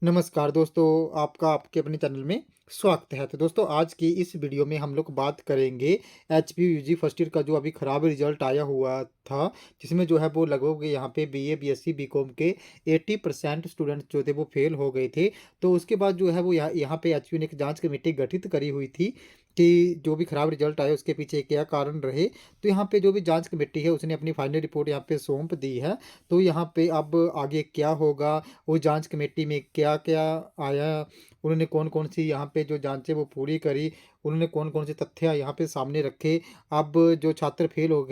नमस्कार दोस्तों, आपका आपके अपने चैनल में स्वागत है। तो दोस्तों आज की इस वीडियो में हम लोग बात करेंगे एचपीयू यूजी फर्स्ट ईयर का जो अभी ख़राब रिजल्ट आया हुआ था, जिसमें जो है वो लगभग यहाँ पे बीए, बीएससी, बीकॉम के 80% स्टूडेंट्स जो थे वो फेल हो गए थे। तो उसके बाद जो है वो यहाँ पे एचपीयू ने एक जाँच कमेटी गठित करी हुई थी कि जो भी ख़राब रिजल्ट आया उसके पीछे क्या कारण रहे। तो यहाँ पे जो भी जाँच कमेटी है उसने अपनी फाइनल रिपोर्ट यहाँ पे सौंप दी है। तो यहाँ पे अब आगे क्या होगा, वो जांच कमेटी में क्या-क्या आया, उन्होंने कौन-कौन सी यहाँ पे जो जाँचें वो पूरी करी, उन्होंने कौन-कौन से तथ्य यहाँ पे सामने रखे। अब जो छात्र फेल हो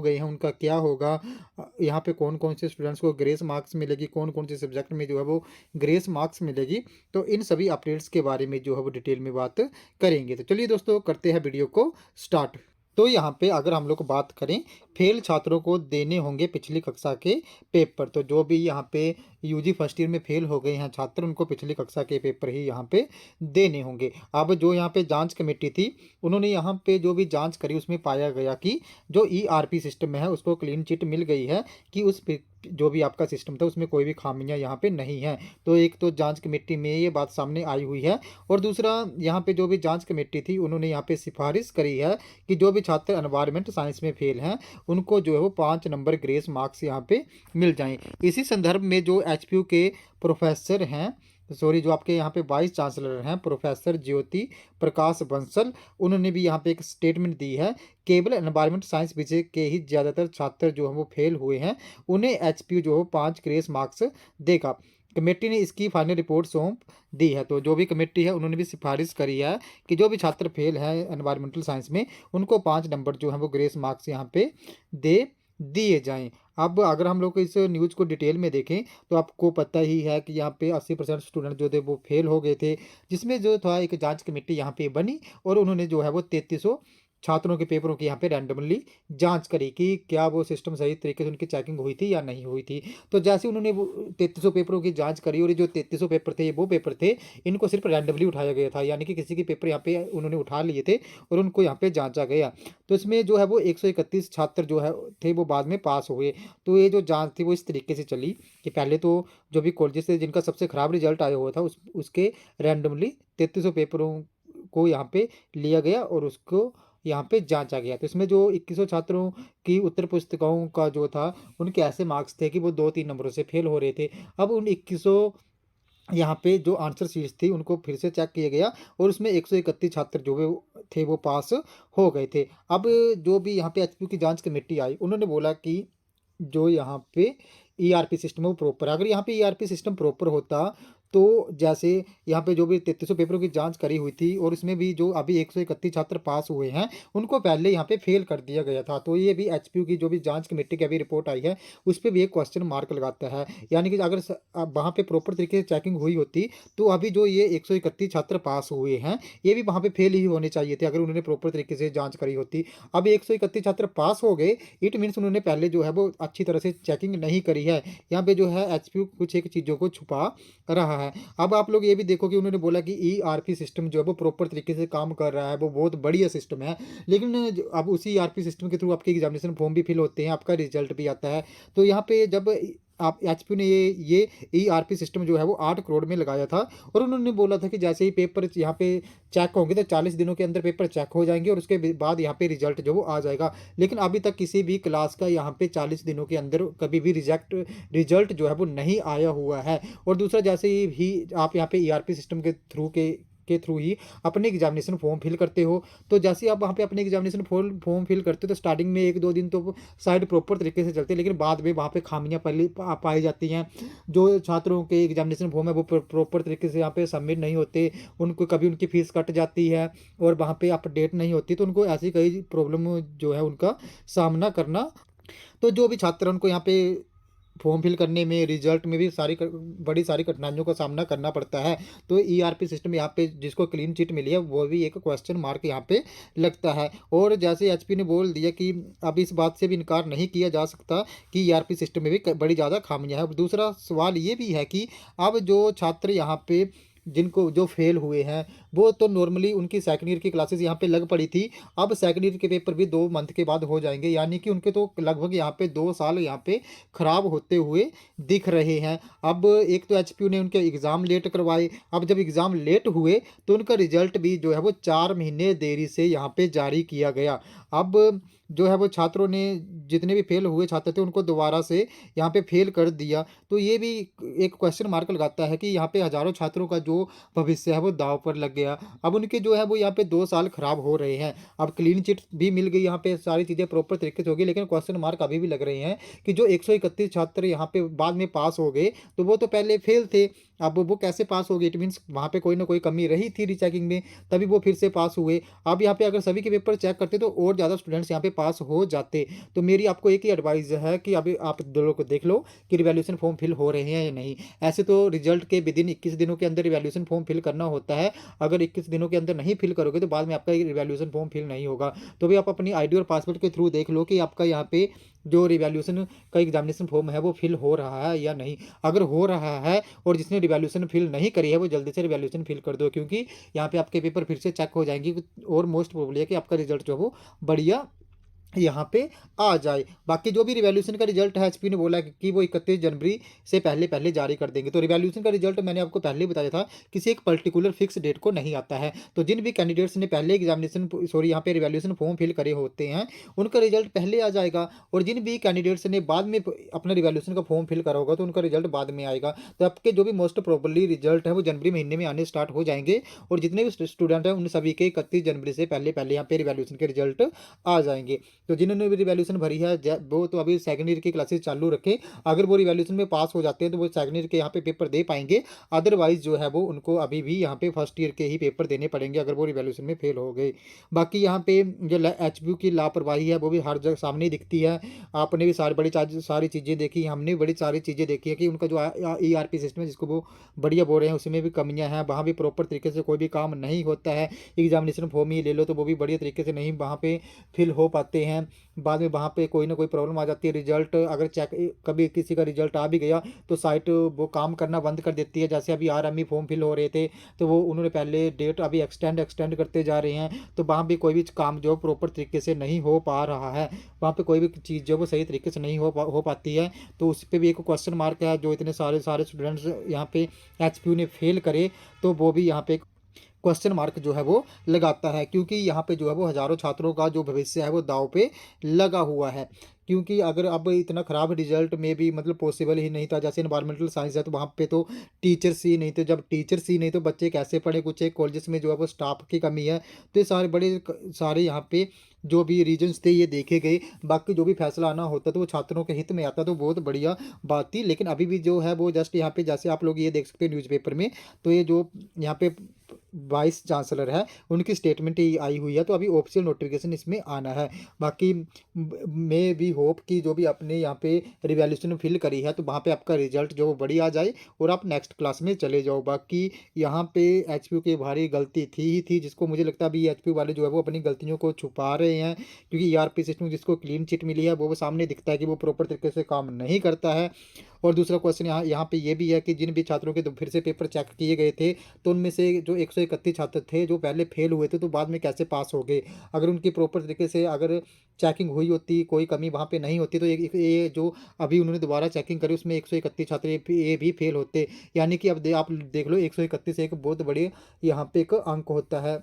गए हैं उनका क्या होगा? यहाँ पे कौन-कौन से स्टूडेंट्स को ग्रेस मार्क्स मिलेगी, कौन-कौन से सब्जेक्ट में जो है वो ग्रेस मार्क्स मिलेगी। तो इन सभी अपडेट्स के बारे में जो है वो डिटेल में बात करेंगे। तो चलिए दोस्तों करते हैं वीडियो को स्टार्ट। तो यहाँ पे अगर हम लोग बात करें, फेल छात्रों को देने होंगे पिछली कक्षा के पेपर। तो जो भी यहाँ पे यूजी फर्स्ट ईयर में फेल हो गए हैं छात्र, उनको पिछली कक्षा के पेपर ही यहाँ पे देने होंगे। अब जो यहाँ पे जांच कमेटी थी, उन्होंने यहाँ पे जो भी जांच करी उसमें पाया गया कि जो ईआरपी सिस्टम है उसको क्लीन चिट मिल गई है कि जो भी आपका सिस्टम था उसमें कोई भी खामियां यहाँ पे नहीं है। तो एक तो जांच कमेटी में ये बात सामने आई हुई है, और दूसरा यहाँ पे जो भी जांच कमेटी थी उन्होंने यहाँ पे सिफारिश करी है कि जो भी छात्र एनवायरमेंट साइंस में फेल हैं उनको जो है वो 5 नंबर ग्रेस मार्क्स यहाँ पे मिल जाएँ। इसी संदर्भ में जो एचपीयू के प्रोफेसर हैं, जो आपके यहाँ पे वाइस चांसलर हैं प्रोफेसर ज्योति प्रकाश बंसल, उन्होंने भी यहाँ पे एक स्टेटमेंट दी है। केवल एनवायरमेंट साइंस विषय के ही ज़्यादातर छात्र जो हैं वो फेल हुए हैं, उन्हें एचपीयू जो है 5 ग्रेस मार्क्स देगा। कमेटी ने इसकी फाइनल रिपोर्ट सौंप दी है। तो जो भी कमेटी है उन्होंने भी सिफारिश करी है कि जो भी छात्र फेल हैं एनवायरमेंटल साइंस में, उनको 5 नंबर जो हैं वो ग्रेस मार्क्स यहाँ पे दे दिए जाएँ। अब अगर हम लोग इस न्यूज़ को डिटेल में देखें तो आपको पता ही है कि यहाँ पे 80% स्टूडेंट जो थे वो फेल हो गए थे, जिसमें जो था एक जांच कमेटी यहाँ पे बनी और उन्होंने जो है वो 3300 छात्रों के पेपरों की यहाँ पे रैंडमली जांच करी कि क्या वो सिस्टम सही तरीके से उनकी चेकिंग हुई थी या नहीं हुई थी। तो जैसे उन्होंने वो 3300 पेपरों की जांच करी, और ये जो 3300 पेपर थे ये वो पेपर थे, इनको सिर्फ रैंडमली उठाया गया था, यानी कि किसी के पेपर यहाँ पे उन्होंने उठा लिए थे और उनको यहाँ पे जांचा गया। तो इसमें जो है वो 131 छात्र जो है थे वो बाद में पास हुए। तो ये जो जांच थी वो इस तरीके से चली कि पहले तो जो भी कॉलेजेस थे जिनका सबसे खराब रिजल्ट आया हुआ था उसके रैंडमली 3300 पेपरों को यहाँ पे लिया गया और उसको यहाँ पे जांचा गया। तो इसमें जो 2100 छात्रों की उत्तर पुस्तिकाओं का जो था, उनके ऐसे मार्क्स थे कि वो 2-3 नंबरों से फेल हो रहे थे। अब उन 2100 यहाँ पे जो आंसर शीट्स थी उनको फिर से चेक किया गया और उसमें 131 छात्र जो वो थे वो पास हो गए थे। अब जो भी यहाँ पे एचपीयू की जांच कमेटी आई, उन्होंने बोला कि जो यहाँ पे ईआरपी सिस्टम है वो प्रॉपर है। अगर यहाँ पे ईआरपी सिस्टम प्रॉपर होता, तो जैसे यहाँ पे जो भी 3300 पेपरों की जांच करी हुई थी और इसमें भी जो अभी 131 छात्र पास हुए हैं उनको पहले यहाँ पे फेल कर दिया गया था। तो ये भी एचपीयू की जो भी जांच कमेटी की अभी रिपोर्ट आई है उस पर भी एक क्वेश्चन मार्क लगाता है। यानी कि अगर वहाँ पे प्रॉपर तरीके से चेकिंग हुई होती तो अभी जो ये 131 छात्र पास हुए हैं ये भी वहाँ पे फेल ही होने चाहिए थे, अगर उन्होंने प्रॉपर तरीके से जाँच करी होती। अब 131 छात्र पास हो गए, इट मीन्स उन्होंने पहले जो है वो अच्छी तरह से चेकिंग नहीं करी है। यहाँ पे जो है एचपीयू कुछ एक चीज़ों को छुपा रहा है। अब आप लोग ये भी देखो कि उन्होंने बोला कि ईआरपी सिस्टम जो है वो प्रॉपर तरीके से काम कर रहा है, वो बहुत बढ़िया सिस्टम है। लेकिन अब उसी ईआरपी सिस्टम के थ्रू आपके एग्जामिनेशन फॉर्म भी फिल होते हैं, आपका रिजल्ट भी आता है। तो यहाँ पे जब आप एचपीयू ने ये ईआरपी सिस्टम जो है वो 8 करोड़ में लगाया था, और उन्होंने बोला था कि जैसे ही पेपर यहाँ पे चेक होंगे तो 40 दिनों के अंदर पेपर चेक हो जाएंगे और उसके बाद यहाँ पे रिजल्ट जो वो आ जाएगा। लेकिन अभी तक किसी भी क्लास का यहाँ पे 40 दिनों के अंदर कभी भी रिजल्ट जो है वो नहीं आया हुआ है। और दूसरा, जैसे ही आप यहाँ पे ईआरपी सिस्टम के थ्रू ही अपने एग्जामिनेशन फॉर्म फिल करते हो, तो जैसे आप वहाँ पे अपने एग्जामिनेशन फॉर्म फिल करते हो तो स्टार्टिंग में 1-2 दिन तो शायद प्रॉपर तरीके से चलते हैं, लेकिन बाद में वहाँ पे खामियां पहले पाई जाती हैं। जो छात्रों के एग्जामिनेशन फॉर्म है वो प्रॉपर तरीके से यहाँ पे सबमिट नहीं होते, उनको कभी उनकी फीस कट जाती है और वहाँ पे अपडेट नहीं होती, तो उनको ऐसी कई प्रॉब्लम जो है उनका सामना करना। तो जो भी छात्र हैं उनको यहाँ पे फॉर्म फिल करने में, रिजल्ट में भी बड़ी सारी कठिनाइयों का सामना करना पड़ता है। तो ईआरपी सिस्टम यहाँ पे जिसको क्लीन चिट मिली है वो भी एक क्वेश्चन मार्क यहाँ पे लगता है। और जैसे एचपी ने बोल दिया कि अब इस बात से भी इनकार नहीं किया जा सकता कि ईआरपी सिस्टम में भी बड़ी ज़्यादा खामियां है। दूसरा सवाल ये भी है कि अब जो छात्र यहाँ पे जिनको जो फेल हुए हैं, वो तो नॉर्मली उनकी सेकंड ईयर की क्लासेस यहाँ पे लग पड़ी थी। अब सेकंड ईयर के पेपर भी 2 मंथ के बाद हो जाएँगे, यानी कि उनके तो लगभग यहाँ पे 2 साल यहाँ पे खराब होते हुए दिख रहे हैं। अब एक तो एचपीयू ने उनके एग्ज़ाम लेट करवाए, अब जब एग्ज़ाम लेट हुए तो उनका रिज़ल्ट भी जो है वो 4 महीने देरी से यहाँ पे जारी किया गया। अब जो है वो छात्रों ने, जितने भी फेल हुए छात्र थे, उनको दोबारा से यहाँ पे फेल कर दिया। तो ये भी एक क्वेश्चन मार्क लगाता है कि यहाँ पे हज़ारों छात्रों का जो भविष्य है वो दाँव पर लग गया। अब उनके जो है वो यहाँ पे 2 साल खराब हो रहे हैं। अब क्लीन चिट भी मिल गई, यहाँ पे सारी चीज़ें प्रॉपर तरीके से हो गई, लेकिन क्वेश्चन मार्क अभी भी लग रहे हैं कि जो 131 छात्र यहाँ पे बाद में पास हो गए, तो वो तो पहले फेल थे। अब वो कैसे पास हो गए? इट मीन्स वहाँ पे कोई ना कोई कमी रही थी रीचेकिंग में, तभी वो फिर से पास हुए। अब यहाँ पे अगर सभी के पेपर चेक करते तो और ज़्यादा स्टूडेंट्स यहाँ पे पास हो जाते। तो मेरी आपको एक ही एडवाइस है कि अभी आप दोनों को देख लो कि रिवैल्यूएशन फॉर्म फिल हो रहे हैं या नहीं। ऐसे तो रिजल्ट के विदिन 21 दिनों के अंदर रिवैल्यूएशन फॉर्म फिल करना होता है। अगर 21 दिनों के अंदर नहीं फिल करोगे तो बाद में आपका रिवैल्यूएशन फॉर्म फिल नहीं होगा। तो भी आप अपनी आईडी और पासवर्ड के थ्रू देख लो कि आपका यहाँ पे जो रिवैल्यूएशन का एग्जामिनेशन फॉर्म है वो फिल हो रहा है या नहीं। अगर हो रहा है और जिसने रिवैल्यूएशन फिल नहीं करी है वो जल्दी से रिवैल्यूएशन फिल कर दो, क्योंकि यहाँ पे आपके पेपर फिर से चेक हो जाएंगे और मोस्ट प्रोबेबली है कि आपका रिजल्ट जो है वो बढ़िया यहाँ पे आ जाए। बाकी जो भी रिवैल्यूएशन का रिजल्ट है, एचपी ने बोला कि वो 31 जनवरी से पहले जारी कर देंगे। तो रिवैल्यूएशन का रिजल्ट मैंने आपको पहले ही बताया था, किसी एक पर्टिकुलर फिक्स डेट को नहीं आता है। तो जिन भी कैंडिडेट्स ने पहले एग्जामिनेशन सॉरी यहाँ पे रिवैल्यूएशन फॉर्म फिल करे होते हैं, उनका रिजल्ट पहले आ जाएगा, और जिन भी कैंडिडेट्स ने बाद में अपना रिवैल्यूएशन का फॉर्म फिल करा होगा तो उनका रिजल्ट बाद में आएगा। तो आपके जो भी मोस्ट प्रोबेबली रिजल्ट है वो जनवरी महीने में आने स्टार्ट हो जाएंगे, और जितने भी स्टूडेंट हैं उन सभी के 31 जनवरी से पहले यहाँ पे रिवैल्यूएशन के रिजल्ट आ जाएंगे। तो जिन्होंने भी रिवैल्यूएशन भरी है वो तो अभी सेकंड ईयर की क्लासेस चालू रखें। अगर वो रिवैल्यूएशन में पास हो जाते हैं तो वो सेकंड ईयर के यहाँ पे पेपर दे पाएंगे। अदरवाइज जो है वो उनको अभी भी यहाँ पे फर्स्ट ईयर के ही पेपर देने पड़ेंगे अगर वो रिवैल्यूएशन में फेल हो गए। बाकी यहाँ पे जो एचपीयू की लापरवाही है वो भी हर जगह सामने ही दिखती है। आपने भी सारी चीज़ें देखी, हमने बड़ी सारी चीज़ें देखी है कि उनका जो ईआरपी सिस्टम है जिसको वो बढ़िया बोल रहे हैं, उसमें भी कमियां हैं। वहाँ भी प्रॉपर तरीके से कोई भी काम नहीं होता है। एग्जामिनेशन फॉर्म ही ले लो तो वो भी बढ़िया तरीके से नहीं वहाँ पे फिल हो पाते हैं। बाद में वहाँ पे कोई ना कोई प्रॉब्लम आ जाती है। रिजल्ट अगर चेक कभी किसी का रिजल्ट आ भी गया तो साइट वो काम करना बंद कर देती है। जैसे अभी आरएमई फॉर्म फिल हो रहे थे तो वो उन्होंने पहले डेट अभी एक्सटेंड करते जा रहे हैं, तो वहाँ भी कोई भी काम जो प्रॉपर तरीके से नहीं हो पा रहा है, वहाँ पे कोई भी चीज़ जो वो सही तरीके से नहीं हो पाती है। तो उस पर भी एक क्वेश्चन मार्क है। जो इतने सारे स्टूडेंट्स यहाँ पे एचपीयू ने फेल करे तो वो भी यहाँ पे क्वेश्चन मार्क जो है वो लगाता है, क्योंकि यहाँ पे जो है वो हज़ारों छात्रों का जो भविष्य है वो दांव पे लगा हुआ है। क्योंकि अगर अब इतना ख़राब रिजल्ट में भी मतलब पॉसिबल ही नहीं था। जैसे इन्वायरमेंटल साइंस है तो वहाँ पे तो टीचर्स ही नहीं थे। जब टीचर्स ही नहीं तो बच्चे कैसे पढ़े? कुछ एक कॉलेजेस में जो है वो स्टाफ की कमी है। तो ये सारे यहाँ पे जो भी रीजंस थे ये देखे गए। बाकी जो भी फैसला आना होता तो वो छात्रों के हित में आता तो बहुत बढ़िया बात थी। लेकिन अभी भी जो है वो जस्ट यहाँ पे जैसे आप लोग ये देख सकते हैं न्यूज़पेपर में, तो ये जो यहाँ पे वाइस चांसलर है उनकी स्टेटमेंट ही आई हुई है। तो अभी ऑफिशियल नोटिफिकेशन इसमें आना है। बाकी मे भी होप कि जो भी आपने यहाँ पे रिवैल्यूएशन फिल करी है तो वहाँ पे आपका रिजल्ट जो बढ़िया आ जाए और आप नेक्स्ट क्लास में चले जाओ। बाकी यहाँ पे एचपीयू की भारी गलती थी ही थी, जिसको मुझे लगता है अभी एचपीयू वाले जो है वो अपनी गलतियों को छुपा रहे हैं, क्योंकि ईआरपी सिस्टम जिसको क्लीन चिट मिली है वो सामने दिखता है कि वो प्रॉपर तरीके से काम नहीं करता है। और दूसरा क्वेश्चन यहाँ पे ये भी है कि जिन भी छात्रों के फिर से पेपर चेक किए गए थे तो उनमें से जो 131 छात्र थे जो पहले फेल हुए थे तो बाद में कैसे पास हो गए? अगर उनकी प्रॉपर तरीके से अगर चेकिंग हुई होती, कोई कमी वहाँ पे नहीं होती, तो ये जो अभी उन्होंने दोबारा चेकिंग करी उसमें 131 छात्र ये भी फेल होते। यानी कि अब आप देख लो 131 एक बहुत बड़े यहाँ पे एक अंक होता है।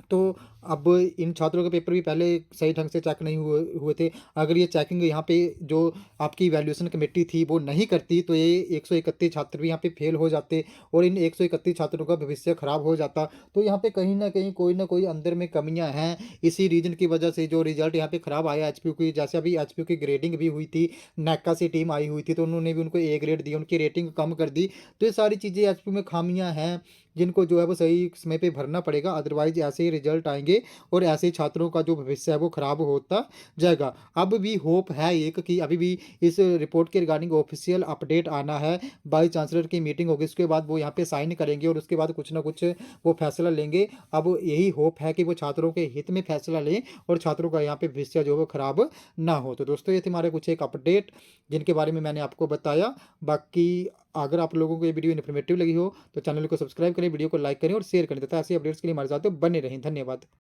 तो अब इन छात्रों के पेपर भी पहले सही ढंग से चेक नहीं हुए थे। अगर ये चेकिंग यहाँ पे जो आपकी वैल्यूएशन कमेटी थी वो नहीं करती तो ये 131 छात्र भी यहाँ पे फेल हो जाते और इन 131 छात्रों का भविष्य खराब हो जाता। तो यहाँ पे कहीं ना कहीं कोई ना कोई अंदर में कमियां हैं। इसी रीजन की वजह से जो रिजल्ट यहाँ पे खराब आया एचपीयू की, जैसे अभी एचपीयू की ग्रेडिंग भी हुई थी, नेका से टीम आई हुई थी तो उन्होंने भी उनको ए ग्रेड दिया, उनकी रेटिंग कम कर दी। तो ये सारी चीज़ें एचपीयू में खामियां हैं जिनको जो है वो सही समय पे भरना पड़ेगा। अदरवाइज ऐसे ही रिजल्ट आएंगे और ऐसे ही छात्रों का जो भविष्य है वो खराब होता जाएगा। अब भी होप है एक कि अभी भी इस रिपोर्ट के रिगार्डिंग ऑफिशियल अपडेट आना है। वाइस चांसलर की मीटिंग होगी, उसके बाद वो यहाँ पे साइन करेंगे और उसके बाद कुछ ना कुछ वो फैसला लेंगे। अब यही होप है कि वो छात्रों के हित में फैसला लें और छात्रों का यहाँ पे भविष्य जो है वो खराब ना हो। तो दोस्तों ये थे हमारे कुछ एक अपडेट जिनके बारे में मैंने आपको बताया। बाकी अगर आप लोगों को ये वीडियो इन्फॉर्मेटिव लगी हो तो चैनल को सब्सक्राइब करें, वीडियो को लाइक करें और शेयर करें तथा ऐसे अपडेट्स के लिए हमारे साथ बने रहें। धन्यवाद।